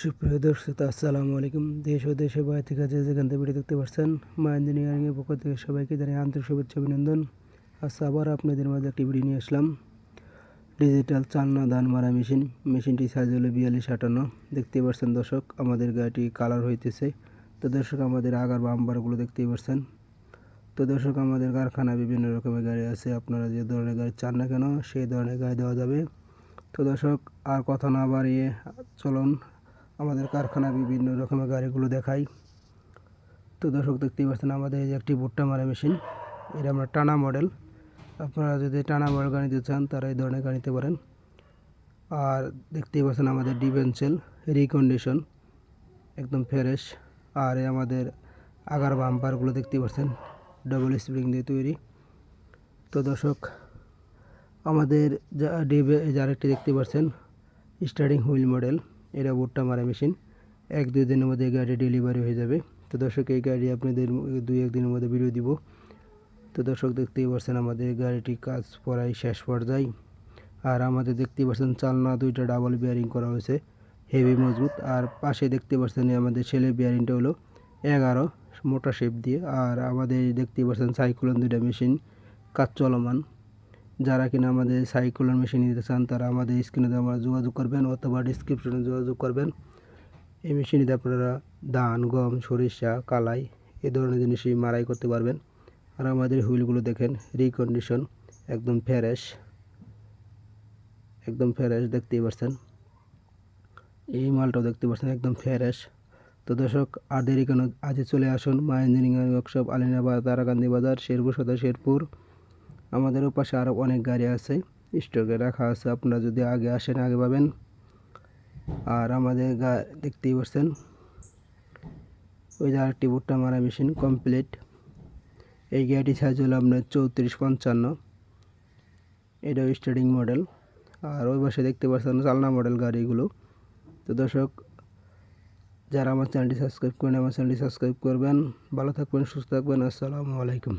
সুপ্রিয় দর্শক আসসালামু আলাইকুম। দেশ ও দেশের বাইরে থেকে যেখান থেকে ভিডিও দেখতে পাচ্ছেন, মা ইঞ্জিনিয়ারিংয়ের পক্ষ থেকে সবাইকে জানাই আন্তরিক শুভেচ্ছা অভিনন্দন। আজ আবার আপনাদের মাঝে একটি ভিডিও নিয়ে আসলাম। ডিজিটাল চালনা ধান মারা মেশিনটি সাইজ হলো 4258। দেখতে পাচ্ছেন দর্শক, আমাদের গাড়িটি কালার হইতেছে। তো দর্শক, আমাদের আগার বাম্পারগুলো দেখতেই পাচ্ছেন। তো দর্শক, আমাদের কারখানায় বিভিন্ন রকমের গাড়ি আছে, আপনারা যে ধরনের গাড়ি চান না কেন সেই ধরনের গাড়ি দেওয়া যাবে। তো দর্শক, আর কথা না বাড়িয়ে চলুন আমাদের কারখানায় বিভিন্ন রকমের গাড়িগুলো দেখাই। তো দর্শক, দেখতেই পাচ্ছেন আমাদের এই যে একটি ভুট্টা মারা মেশিন, এটা আমরা টানা মডেল। আপনারা যদি টানা মডেল গাড়ি নিতে চান তারা এই ধরনের গাড়ি নিতে পারেন। আর দেখতেই পাচ্ছেন আমাদের ডিফেন্সেল রিকন্ডিশন একদম ফ্রেশ। আর এই আমাদের আগার বাম্পারগুলো দেখতেই পাচ্ছেন ডবল স্প্রিং দিয়ে তৈরি। তো দর্শক, আমাদের আরেকটি দেখতে পাচ্ছেন স্টার্টিং হুইল মডেল, এটা ভুট্টা মারা মেশিন। 1-2 দিনের মধ্যে এই গাড়ি ডেলিভারি হয়ে যাবে। তো দর্শক, এই গাড়ি আপনাদের 2-1 দিনের মধ্যে ভিডিও দিব। তো দর্শক, দেখতেই পাচ্ছেন আমাদের গাড়িটি কাজ প্রায় শেষ পর্যায়ে। আর আমাদের দেখতেই পাচ্ছেন চালনা দুইটা ডাবল বিয়ারিং করা হয়েছে, হেভি মজবুত। আর পাশে দেখতে পাচ্ছেন আমাদের ছেলে বিয়ারিংটা হলো 11 মোটা শেপ দিয়ে। আর আমাদের দেখতেই পাচ্ছেন সাইক্লোন দুইটা মেশিন কাজ চলমান। যারা কিনা আমাদের সাইক্লোন মেশিন নিতে চান তারা আমাদের স্ক্রিনে আমরা যোগাযোগ করবেন অথবা ডিসক্রিপশনে যোগাযোগ করবেন। এই মেশিনে আপনারা ধান, গম, সরিষা, কালাই এ ধরনের জিনিসই মারাই করতে পারবেন। আর আমাদের হুইলগুলো দেখেন রিকন্ডিশন, একদম ফ্রেশ দেখতেই পাচ্ছেন। এই মালটাও দেখতে পাচ্ছেন একদম ফ্রেশ। তো দর্শক, আর দেরি কেন, আজই চলে আসুন মা ইঞ্জিনিয়ারিং ওয়ার্কশপ, আলিনাবাদ, তারাকান্দি বাজার, শেরপুর সদর, শেরপুর। আমাদেরও পাশে আরও অনেক গাড়ি আছে, স্টকে রাখা আছে, আপনারা যদি আগে আসেন আগে পাবেন। আর আমাদের দেখতেই পাচ্ছেন ওই যে আরেকটি ভুট্টা মারা মেশিন কমপ্লিট। এই গাড়িটি সাইজ হলো আপনার 3455, এটাও স্টার্টিং মডেল। আর ওই পাশে দেখতে পাচ্ছেন চালনা মডেল গাড়িগুলো। তো দর্শক, যারা আমার চ্যানেলটি সাবস্ক্রাইব করেন আমার চ্যানেলটি সাবস্ক্রাইব করবেন। ভালো থাকবেন, সুস্থ থাকবেন। আসসালামু আলাইকুম।